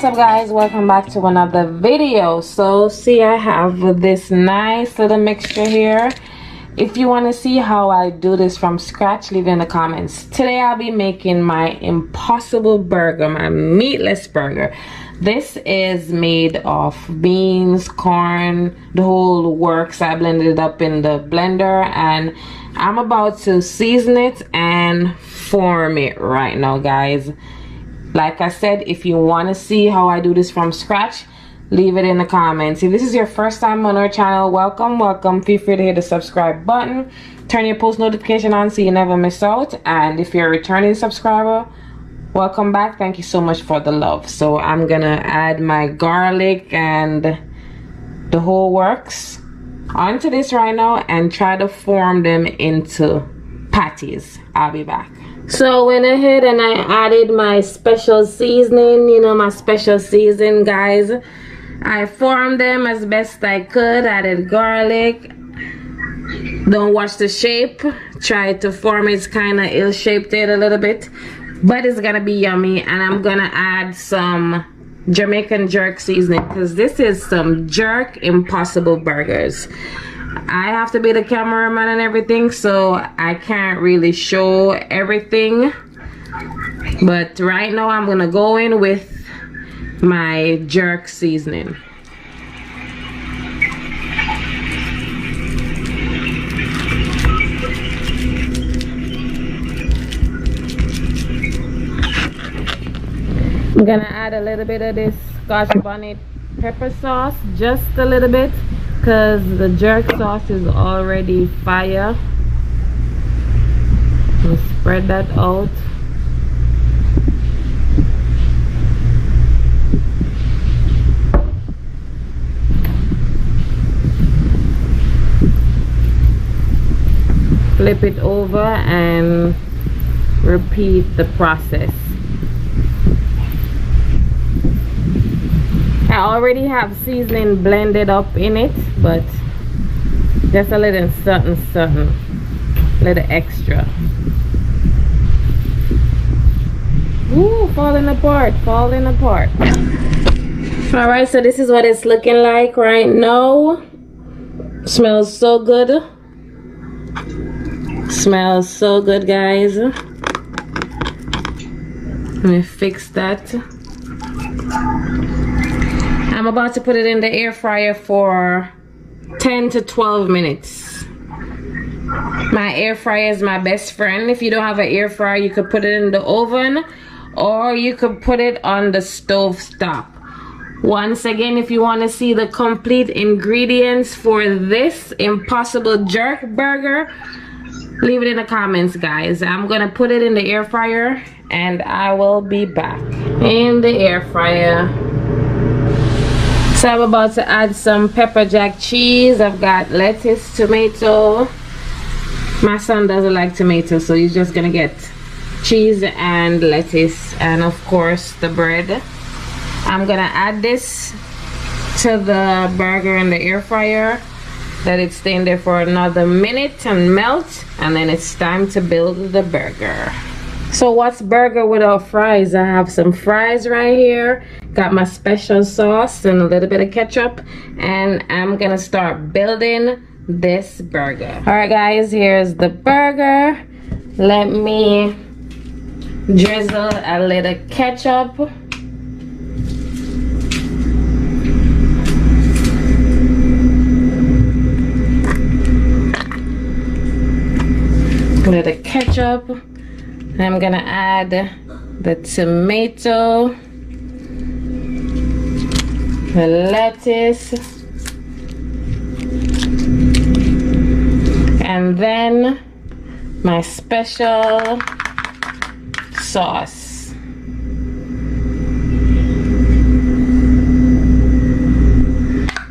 What's up guys, welcome back to another video. So see, I have this nice little mixture here. If you want to see how I do this from scratch, leave it in the comments. Today I'll be making my impossible burger, my meatless burger. This is made of beans, corn, the whole works. I blended it up in the blender and I'm about to season it and form it right now, guys. Like I said, if you want to see how I do this from scratch, leave it in the comments. If this is your first time on our channel, welcome. Feel free to hit the subscribe button, turn your post notification on so you never miss out. And if you're a returning subscriber, welcome back. Thank you so much for the love. So I'm gonna add my garlic and the whole works onto this right now and try to form them into patties. I'll be back. So I went ahead and I added my special seasoning, my special season, guys. I formed them as best I could, added garlic. Don't watch the shape, try to form it. It's kind of ill-shaped it a little bit, but it's gonna be yummy. And I'm gonna add some Jamaican jerk seasoning because this is some jerk impossible burgers. I have to be the cameraman and everything, so I can't really show everything, but right now I'm gonna go in with my jerk seasoning. I'm gonna add a little bit of this Scotch bonnet pepper sauce, just a little bit, because the jerk sauce is already fire. We'll spread that out. Flip it over and repeat the process. I already have seasoning blended up in it, but just a little something, little extra. Ooh, falling apart. All right, so this is what it's looking like right now. Smells so good. Smells so good, guys. Let me fix that. I'm about to put it in the air fryer for 10 to 12 minutes. My air fryer is my best friend. If you don't have an air fryer, you could put it in the oven or you could put it on the stove top. Once again, if you want to see the complete ingredients for this impossible jerk burger, leave it in the comments, guys. I'm gonna put it in the air fryer and I will be back. In the air fryer. So I'm about to add some pepper jack cheese. I've got lettuce, tomato. My son doesn't like tomato, so he's just gonna get cheese and lettuce and of course the bread. I'm gonna add this to the burger in the air fryer. Let it stay in there for another minute and melt, and then it's time to build the burger. So what's burger without fries? I have some fries right here, got my special sauce and a little bit of ketchup, and I'm gonna start building this burger. All right guys, here's the burger. Let me drizzle a little ketchup. Little ketchup. I'm gonna add the tomato, the lettuce, and then my special sauce.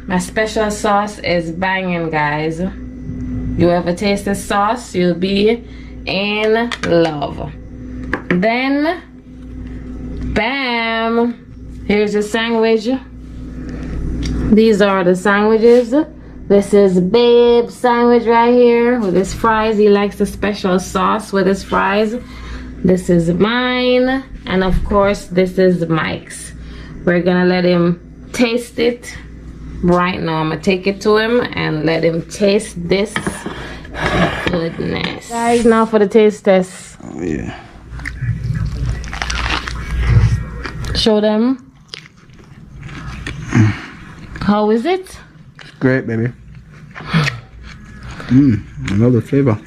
My special sauce is banging, guys. You ever taste this sauce, you'll be in love. Then bam, here's the sandwich. These are the sandwiches. This is Babe's sandwich right here with his fries. He likes the special sauce with his fries. This is mine, and of course this is Mike's. We're gonna let him taste it right now. I'm gonna take it to him and let him taste this goodness. Guys, now for the taste test. Oh yeah. Show them. How is it? Great, baby. I love the flavor.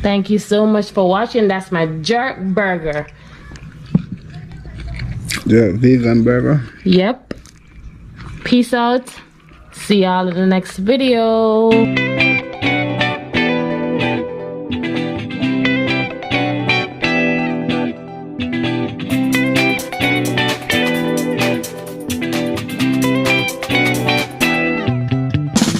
Thank you so much for watching. That's my jerk burger. The vegan burger. Yep. Peace out. See y'all in the next video.